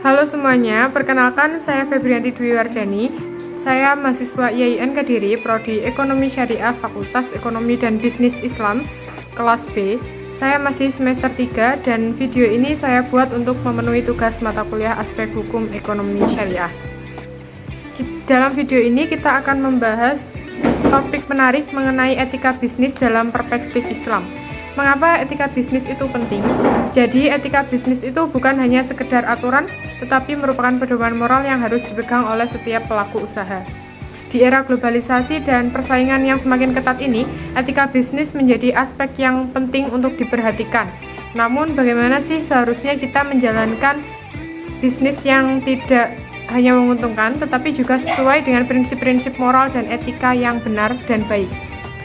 Halo semuanya, perkenalkan saya Febrianti Dwi Wardani. Saya mahasiswa IAIN Kediri, Prodi Ekonomi Syariah, Fakultas Ekonomi dan Bisnis Islam, kelas B. Saya masih semester 3 dan video ini saya buat untuk memenuhi tugas mata kuliah aspek hukum ekonomi syariah. Dalam video ini kita akan membahas topik menarik mengenai etika bisnis dalam perspektif Islam. Mengapa etika bisnis itu penting? Jadi, etika bisnis itu bukan hanya sekedar aturan, tetapi merupakan pedoman moral yang harus dipegang oleh setiap pelaku usaha. Di era globalisasi dan persaingan yang semakin ketat ini, etika bisnis menjadi aspek yang penting untuk diperhatikan. Namun, bagaimana sih seharusnya kita menjalankan bisnis yang tidak hanya menguntungkan, tetapi juga sesuai dengan prinsip-prinsip moral dan etika yang benar dan baik?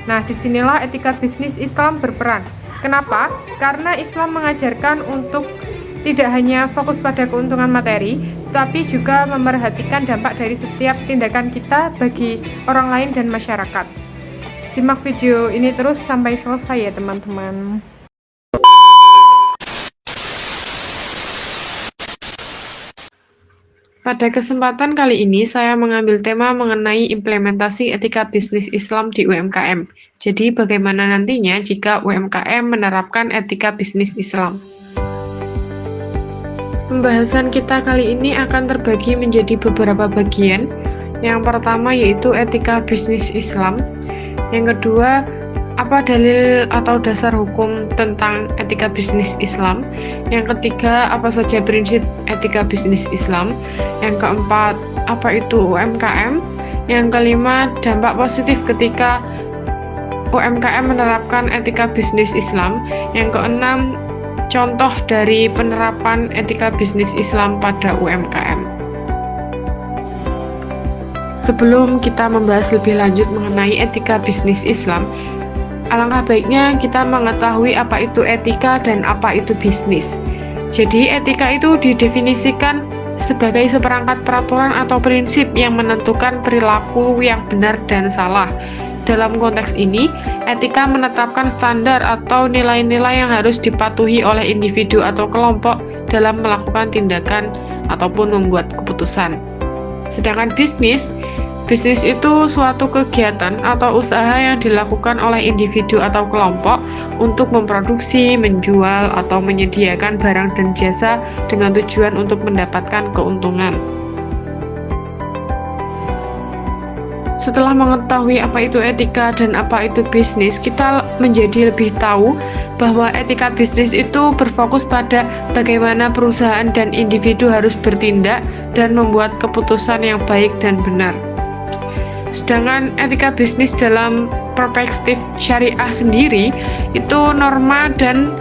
Nah, disinilah etika bisnis Islam berperan. Kenapa? Karena Islam mengajarkan untuk tidak hanya fokus pada keuntungan materi, tetapi juga memerhatikan dampak dari setiap tindakan kita bagi orang lain dan masyarakat. Simak video ini terus sampai selesai ya teman-teman. Pada kesempatan kali ini, saya mengambil tema mengenai implementasi etika bisnis Islam di UMKM. Jadi, bagaimana nantinya jika UMKM menerapkan etika bisnis Islam? Pembahasan kita kali ini akan terbagi menjadi beberapa bagian. Yang pertama yaitu etika bisnis Islam. Yang kedua, apa dalil atau dasar hukum tentang etika bisnis Islam? Yang ketiga, apa saja prinsip etika bisnis Islam? Yang keempat, apa itu UMKM? Yang kelima, dampak positif ketika UMKM menerapkan etika bisnis Islam. Yang keenam, contoh dari penerapan etika bisnis Islam pada UMKM. Sebelum kita membahas lebih lanjut mengenai etika bisnis Islam, alangkah baiknya kita mengetahui apa itu etika dan apa itu bisnis. Jadi, etika itu didefinisikan sebagai seperangkat peraturan atau prinsip yang menentukan perilaku yang benar dan salah. Dalam konteks ini, etika menetapkan standar atau nilai-nilai yang harus dipatuhi oleh individu atau kelompok dalam melakukan tindakan ataupun membuat keputusan. Sedangkan bisnis itu suatu kegiatan atau usaha yang dilakukan oleh individu atau kelompok untuk memproduksi, menjual, atau menyediakan barang dan jasa dengan tujuan untuk mendapatkan keuntungan. Setelah mengetahui apa itu etika dan apa itu bisnis, kita menjadi lebih tahu bahwa etika bisnis itu berfokus pada bagaimana perusahaan dan individu harus bertindak dan membuat keputusan yang baik dan benar. Sedangkan etika bisnis dalam perspektif syariah sendiri itu norma dan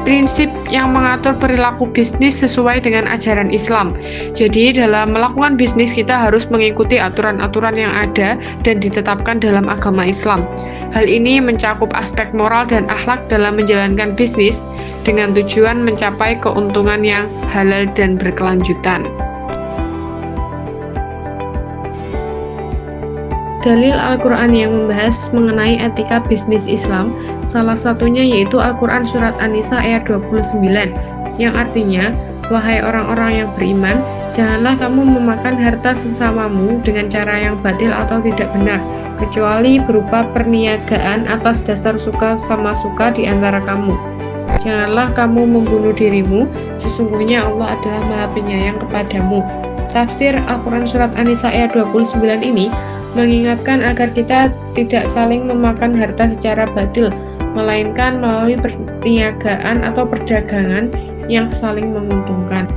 prinsip yang mengatur perilaku bisnis sesuai dengan ajaran Islam. Jadi dalam melakukan bisnis kita harus mengikuti aturan-aturan yang ada dan ditetapkan dalam agama Islam. Hal ini mencakup aspek moral dan akhlak dalam menjalankan bisnis dengan tujuan mencapai keuntungan yang halal dan berkelanjutan. Dalil Al-Quran yang membahas mengenai etika bisnis Islam, salah satunya yaitu Al-Quran Surat An-Nisa ayat 29, yang artinya, wahai orang-orang yang beriman, janganlah kamu memakan harta sesamamu dengan cara yang batil atau tidak benar, kecuali berupa perniagaan atas dasar suka sama suka di antara kamu. Janganlah kamu membunuh dirimu, sesungguhnya Allah adalah Maha Penyayang kepadamu. Tafsir Al-Quran Surat An-Nisa ayat 29 ini mengingatkan agar kita tidak saling memakan harta secara batil, melainkan melalui perniagaan atau perdagangan yang saling menguntungkan.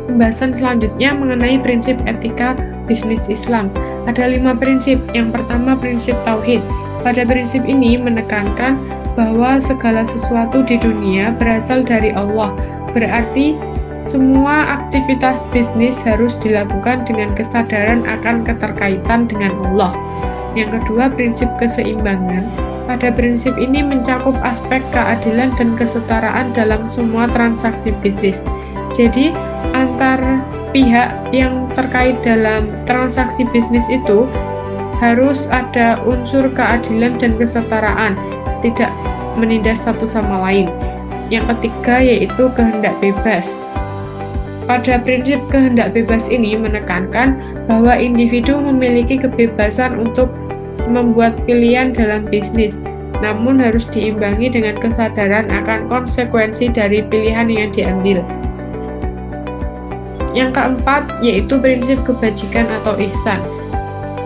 Pembahasan selanjutnya mengenai prinsip etika bisnis Islam. Ada 5 prinsip. Yang pertama, prinsip tauhid. Pada prinsip ini menekankan bahwa segala sesuatu di dunia berasal dari Allah. Berarti semua aktivitas bisnis harus dilakukan dengan kesadaran akan keterkaitan dengan Allah. Yang kedua, prinsip keseimbangan. Pada prinsip ini mencakup aspek keadilan dan kesetaraan dalam semua transaksi bisnis. Jadi, antar pihak yang terkait dalam transaksi bisnis itu harus ada unsur keadilan dan kesetaraan, tidak menindas satu sama lain. Yang ketiga yaitu kehendak bebas. Pada prinsip kehendak bebas ini menekankan bahwa individu memiliki kebebasan untuk membuat pilihan dalam bisnis, namun harus diimbangi dengan kesadaran akan konsekuensi dari pilihan yang diambil. Yang keempat yaitu prinsip kebajikan atau ihsan.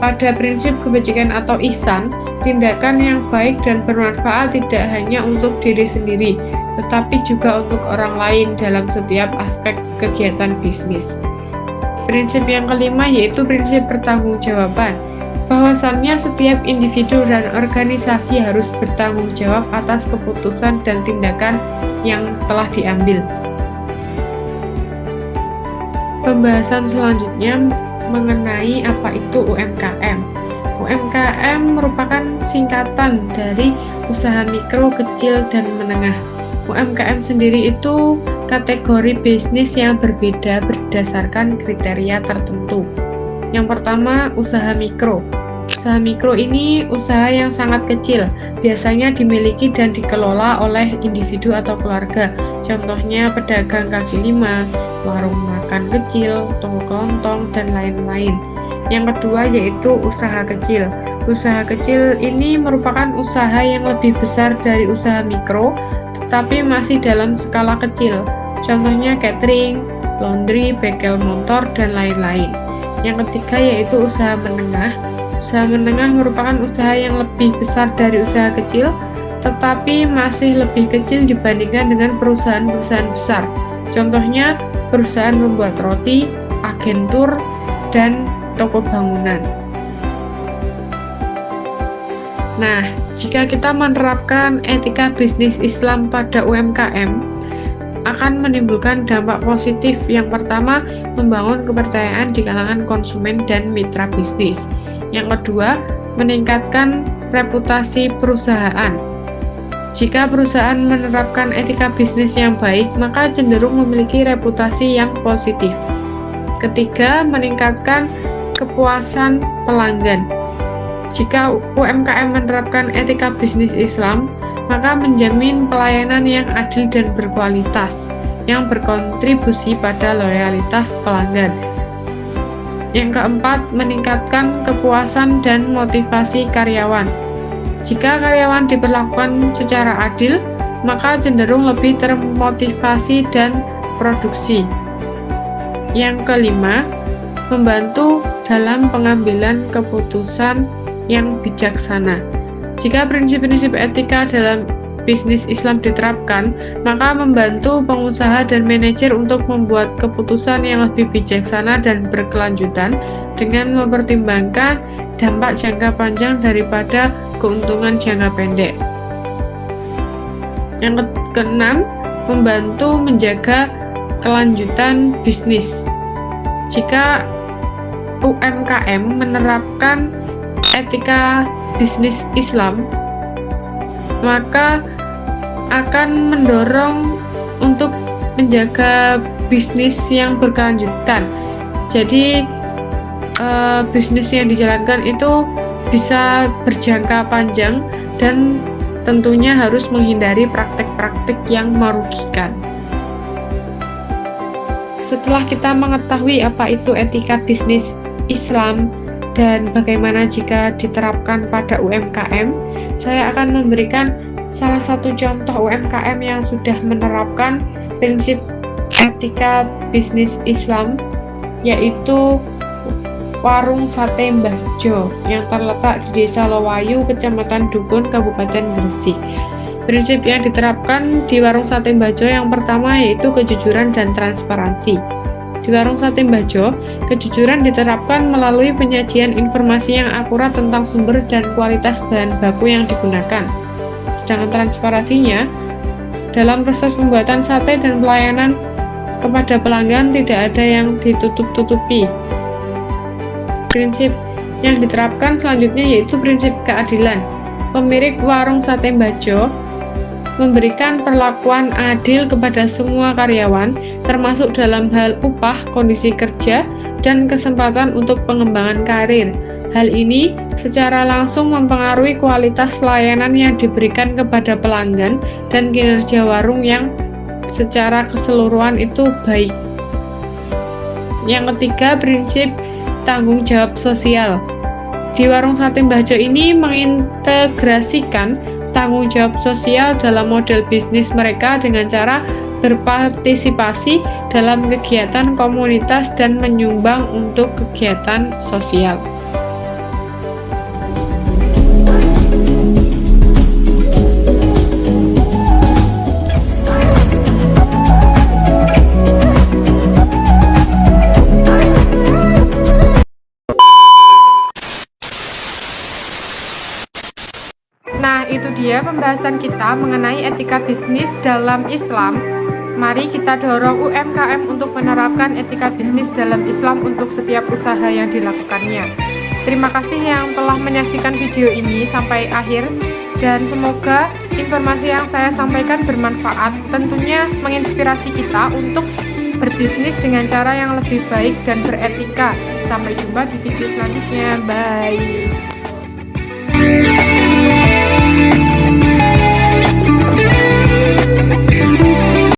Pada prinsip kebajikan atau ihsan, tindakan yang baik dan bermanfaat tidak hanya untuk diri sendiri, tetapi juga untuk orang lain dalam setiap aspek kegiatan bisnis. Prinsip yang kelima yaitu prinsip pertanggungjawaban. Bahwasannya setiap individu dan organisasi harus bertanggung jawab atas keputusan dan tindakan yang telah diambil. Pembahasan selanjutnya mengenai apa itu UMKM. UMKM merupakan singkatan dari usaha mikro, kecil, dan menengah. UMKM sendiri itu kategori bisnis yang berbeda berdasarkan kriteria tertentu. Yang pertama, usaha mikro. Usaha mikro ini usaha yang sangat kecil, biasanya dimiliki dan dikelola oleh individu atau keluarga. Contohnya pedagang kaki lima, warung makan kecil, toko kelontong, dan lain-lain. Yang kedua yaitu usaha kecil. Usaha kecil ini merupakan usaha yang lebih besar dari usaha mikro, tetapi masih dalam skala kecil. Contohnya catering, laundry, bengkel motor, dan lain-lain. Yang ketiga yaitu usaha menengah. Usaha menengah merupakan usaha yang lebih besar dari usaha kecil, tetapi masih lebih kecil dibandingkan dengan perusahaan-perusahaan besar. Contohnya perusahaan membuat roti, agentur, dan toko bangunan. Nah, jika kita menerapkan etika bisnis Islam pada UMKM, akan menimbulkan dampak positif. Yang pertama, membangun kepercayaan di kalangan konsumen dan mitra bisnis. Yang kedua, meningkatkan reputasi perusahaan. Jika perusahaan menerapkan etika bisnis yang baik, maka cenderung memiliki reputasi yang positif. Ketiga, meningkatkan kepuasan pelanggan. Jika UMKM menerapkan etika bisnis Islam, maka menjamin pelayanan yang adil dan berkualitas, yang berkontribusi pada loyalitas pelanggan. Yang keempat, meningkatkan kepuasan dan motivasi karyawan. Jika karyawan diperlakukan secara adil, maka cenderung lebih termotivasi dan produksi. Yang kelima, membantu dalam pengambilan keputusan yang bijaksana. Jika prinsip-prinsip etika dalam bisnis Islam diterapkan, maka membantu pengusaha dan manajer untuk membuat keputusan yang lebih bijaksana dan berkelanjutan dengan mempertimbangkan dampak jangka panjang daripada keuntungan jangka pendek. Yang keenam, membantu menjaga kelanjutan bisnis. Jika UMKM menerapkan etika bisnis Islam, maka akan mendorong untuk menjaga bisnis yang berkelanjutan. Jadi bisnis yang dijalankan itu bisa berjangka panjang dan tentunya harus menghindari praktek-praktek yang merugikan. Setelah kita mengetahui apa itu etika bisnis Islam dan bagaimana jika diterapkan pada UMKM, saya akan memberikan salah satu contoh UMKM yang sudah menerapkan prinsip etika bisnis Islam, yaitu Warung Sate Mbah Jo yang terletak di Desa Lowayu, Kecamatan Dukun, Kabupaten Gresik. Prinsip yang diterapkan di Warung Sate Mbah Jo yang pertama yaitu kejujuran dan transparansi. Di Warung Sate Mbah Jo, kejujuran diterapkan melalui penyajian informasi yang akurat tentang sumber dan kualitas bahan baku yang digunakan. Sedangkan transparansinya, dalam proses pembuatan sate dan pelayanan kepada pelanggan tidak ada yang ditutup-tutupi. Prinsip yang diterapkan selanjutnya yaitu prinsip keadilan. Pemilik Warung Sate Mbah Jo memberikan perlakuan adil kepada semua karyawan, termasuk dalam hal upah, kondisi kerja, dan kesempatan untuk pengembangan karir. Hal ini secara langsung mempengaruhi kualitas layanan yang diberikan kepada pelanggan dan kinerja warung yang secara keseluruhan itu baik. Yang ketiga, prinsip tanggung jawab sosial. Di warung sate Mbah Jo ini mengintegrasikan tanggung jawab sosial dalam model bisnis mereka dengan cara berpartisipasi dalam kegiatan komunitas dan menyumbang untuk kegiatan sosial. Nah, itu dia pembahasan kita mengenai etika bisnis dalam Islam. Mari kita dorong UMKM untuk menerapkan etika bisnis dalam Islam untuk setiap usaha yang dilakukannya. Terima kasih yang telah menyaksikan video ini sampai akhir, dan semoga informasi yang saya sampaikan bermanfaat, tentunya menginspirasi kita untuk berbisnis dengan cara yang lebih baik dan beretika. Sampai jumpa di video selanjutnya. Bye.